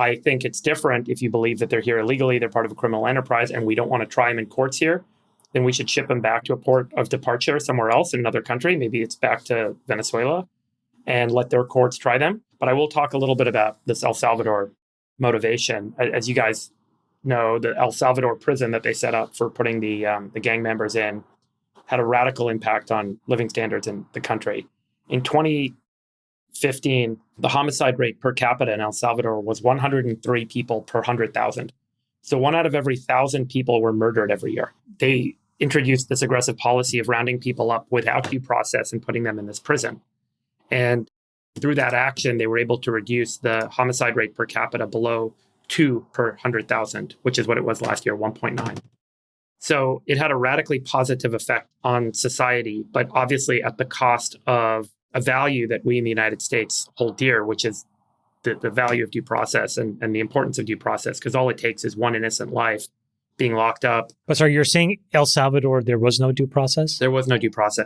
I think it's different if you believe that they're here illegally, they're part of a criminal enterprise, and we don't want to try them in courts here. Then we should ship them back to a port of departure somewhere else in another country. Maybe it's back to Venezuela and let their courts try them. But I will talk a little bit about this El Salvador motivation. As you guys know, the El Salvador prison that they set up for putting the gang members in had a radical impact on living standards in the country. In 2015, the homicide rate per capita in El Salvador was 103 people per 100,000. So 1 out of every 1,000 people were murdered every year. They introduced this aggressive policy of rounding people up without due process and putting them in this prison. And through that action, they were able to reduce the homicide rate per capita below 2 per 100,000, which is what it was last year, 1.9. So it had a radically positive effect on society, but obviously at the cost of a value that we in the United States hold dear, which is the value of due process and the importance of due process, because all it takes is one innocent life being locked up. But sorry, you're saying El Salvador, there was no due process? There was no due process.